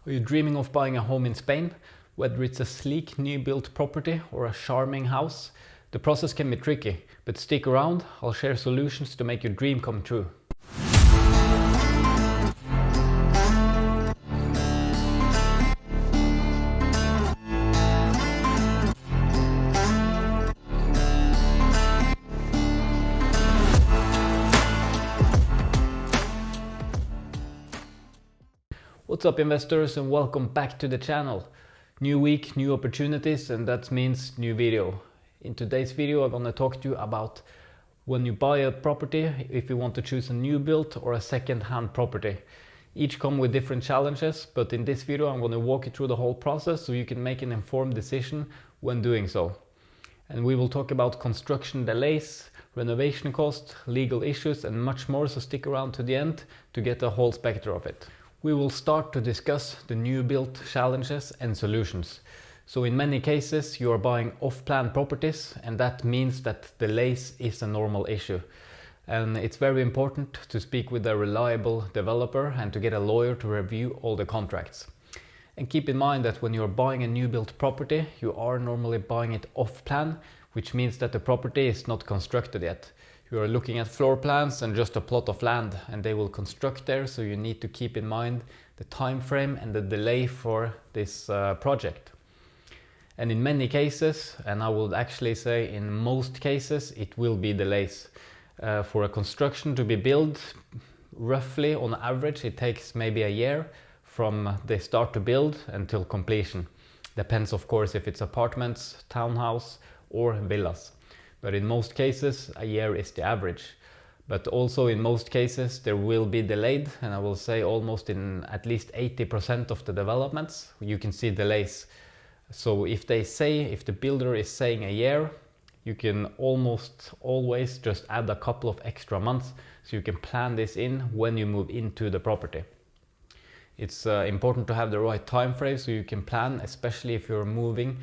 Are you dreaming of buying a home in Spain? Whether it's a sleek new built property or a charming house, the process can be tricky, but stick around, I'll share solutions to make your dream come true. What's up investors, and welcome back to the channel. New week, new opportunities, and that means new video. In today's video I'm going to talk to you about when you buy a property, if you want to choose a new build or a second-hand property. Each come with different challenges, but in this video I'm going to walk you through the whole process so you can make an informed decision when doing so. And we will talk about construction delays, renovation costs, legal issues and much more, so stick around to the end to get the whole spectrum of it. We will start to discuss the new build challenges and solutions. So in many cases you are buying off-plan properties, and that means that delays is a normal issue. And it's very important to speak with a reliable developer and to get a lawyer to review all the contracts. And keep in mind that when you are buying a new built property, you are normally buying it off-plan, which means that the property is not constructed yet. You are looking at floor plans and just a plot of land, and they will construct there, so you need to keep in mind the time frame and the delay for this project. And in many cases, and I would actually say in most cases, it will be delays. For a construction to be built, roughly on average it takes maybe a year from the start to build until completion. Depends of course if it's apartments, townhouse or villas. But in most cases, a year is the average. But also in most cases, there will be delayed, and I will say almost in at least 80% of the developments, you can see delays. So if the builder is saying a year, you can almost always just add a couple of extra months, so you can plan this in when you move into the property. It's important to have the right time frame so you can plan, especially if you're moving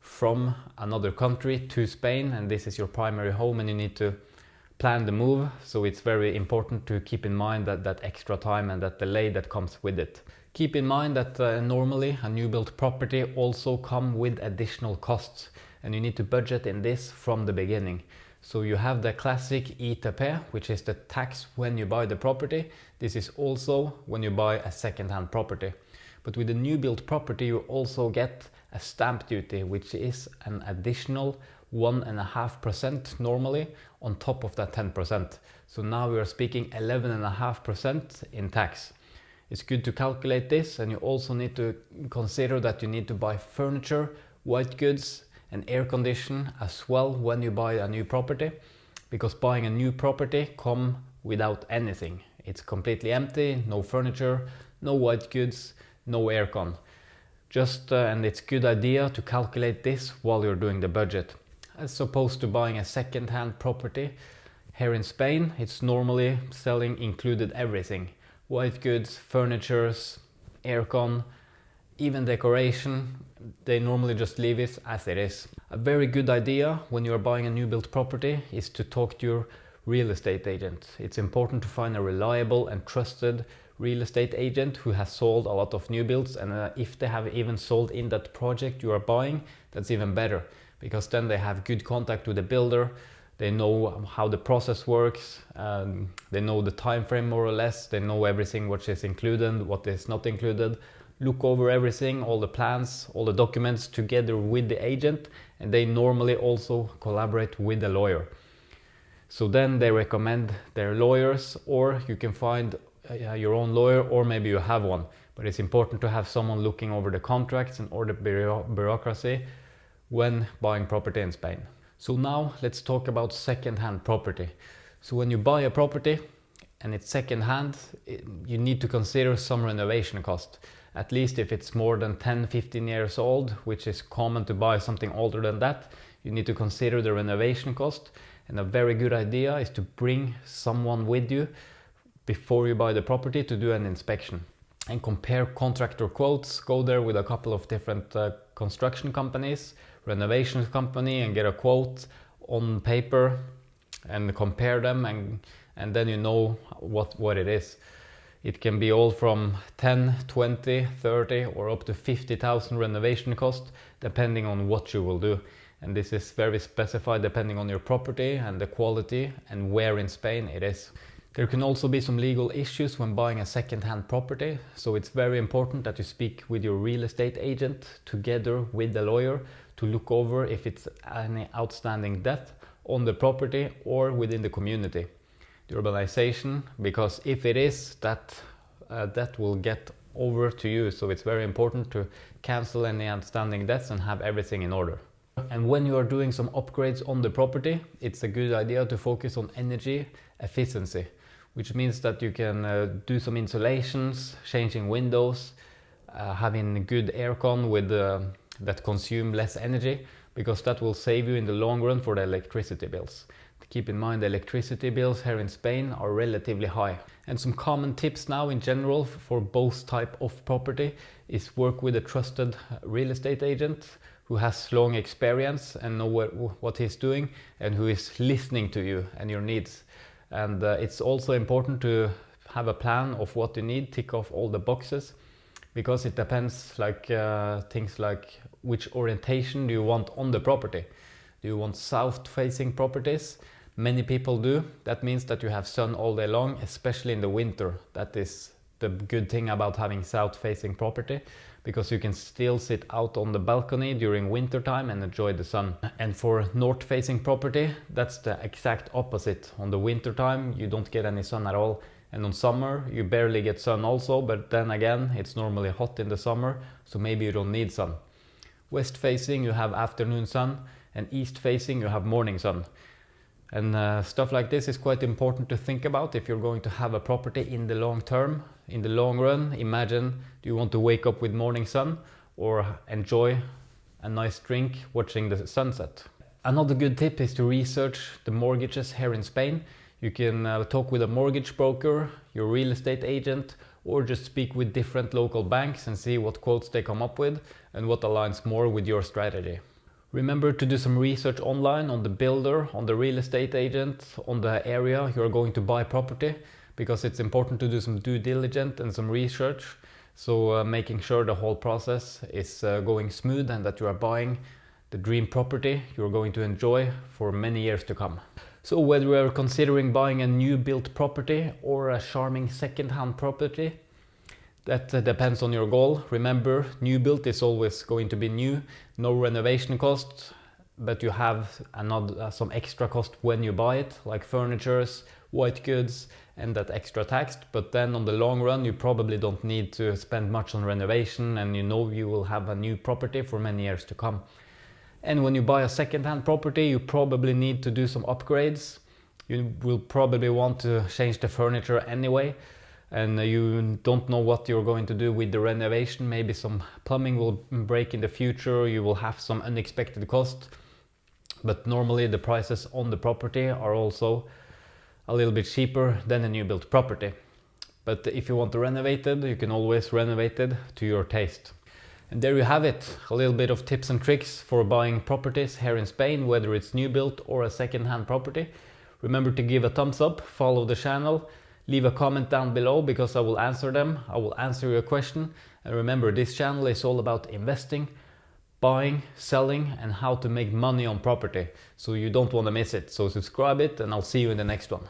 from another country to Spain and this is your primary home and you need to plan the move. So it's very important to keep in mind that extra time and that delay that comes with it. Keep in mind that normally a new built property also come with additional costs, and you need to budget in this from the beginning. So you have the classic ITP, which is the tax when you buy the property. This is also when you buy a second-hand property. But with a new built property you also get a stamp duty, which is an additional 1.5% normally on top of that 10%. So now we are speaking 11.5% in tax. It's good to calculate this, and you also need to consider that you need to buy furniture, white goods and air condition as well when you buy a new property, because buying a new property comes without anything. It's completely empty, no furniture, no white goods, no aircon. And it's a good idea to calculate this while you're doing the budget. As opposed to buying a second-hand property, here in Spain it's normally selling included everything. White goods, furnitures, aircon, even decoration, they normally just leave it as it is. A very good idea when you're buying a new built property is to talk to your real estate agent. It's important to find a reliable and trusted real estate agent who has sold a lot of new builds, and if they have even sold in that project you are buying, that's even better, because then they have good contact with the builder, they know how the process works, they know the time frame more or less, they know everything what is included, what is not included. Look over everything, all the plans, all the documents together with the agent, and they normally also collaborate with the lawyer. So then they recommend their lawyers, or you can find your own lawyer, or maybe you have one, but it's important to have someone looking over the contracts and all the bureaucracy when buying property in Spain. So now let's talk about second-hand property. So when you buy a property and it's second-hand, you need to consider some renovation cost. At least if it's more than 10-15 years old, which is common to buy something older than that, you need to consider the renovation cost. And a very good idea is to bring someone with you before you buy the property to do an inspection and compare contractor quotes. Go there with a couple of different construction companies, renovation company, and get a quote on paper and compare them, and then you know what it is. It can be all from 10, 20, 30 or up to 50,000 renovation cost, depending on what you will do. And this is very specified depending on your property and the quality and where in Spain it is. There can also be some legal issues when buying a second-hand property, so it's very important that you speak with your real estate agent together with the lawyer to look over if it's any outstanding debt on the property or within the community. The urbanization, because if it is, that will get over to you, so it's very important to cancel any outstanding debts and have everything in order. And when you are doing some upgrades on the property, it's a good idea to focus on energy efficiency, which means that you can do some insulations, changing windows, having good aircon with that consume less energy, because that will save you in the long run for the electricity bills. Keep in mind the electricity bills here in Spain are relatively high. And some common tips now in general for both type of property is work with a trusted real estate agent who has long experience and know what he's doing and who is listening to you and your needs. And it's also important to have a plan of what you need, tick off all the boxes, because it depends like things like which orientation do you want on the property. Do you want south-facing properties? Many people do. That means that you have sun all day long, especially in the winter. That is the good thing about having south-facing property, because you can still sit out on the balcony during winter time and enjoy the sun. And for north-facing property, that's the exact opposite. On the winter time, you don't get any sun at all. And on summer, you barely get sun also, but then again, it's normally hot in the summer, so maybe you don't need sun. West-facing, you have afternoon sun, and east-facing, you have morning sun. And stuff like this is quite important to think about if you're going to have a property in the long term. In the long run, imagine, do you want to wake up with morning sun or enjoy a nice drink watching the sunset? Another good tip is to research the mortgages here in Spain. You can talk with a mortgage broker, your real estate agent, or just speak with different local banks and see what quotes they come up with and what aligns more with your strategy. Remember to do some research online on the builder, on the real estate agent, on the area you're going to buy property, because it's important to do some due diligence and some research. So making sure the whole process is going smooth and that you are buying the dream property you're going to enjoy for many years to come. So whether you are considering buying a new built property or a charming second-hand property, that depends on your goal. Remember, new build is always going to be new, no renovation costs, but you have some extra cost when you buy it, like furnitures, white goods, and that extra tax. But then on the long run, you probably don't need to spend much on renovation, and you know you will have a new property for many years to come. And when you buy a second-hand property, you probably need to do some upgrades. You will probably want to change the furniture anyway. And you don't know what you're going to do with the renovation. Maybe some plumbing will break in the future, you will have some unexpected cost. But normally the prices on the property are also a little bit cheaper than a new built property. But if you want to renovate it, you can always renovate it to your taste. And there you have it, a little bit of tips and tricks for buying properties here in Spain, whether it's new built or a second-hand property. Remember to give a thumbs up, follow the channel. Leave a comment down below because I will answer them. I will answer your question. And remember, this channel is all about investing, buying, selling, and how to make money on property. So you don't want to miss it. So subscribe it and I'll see you in the next one.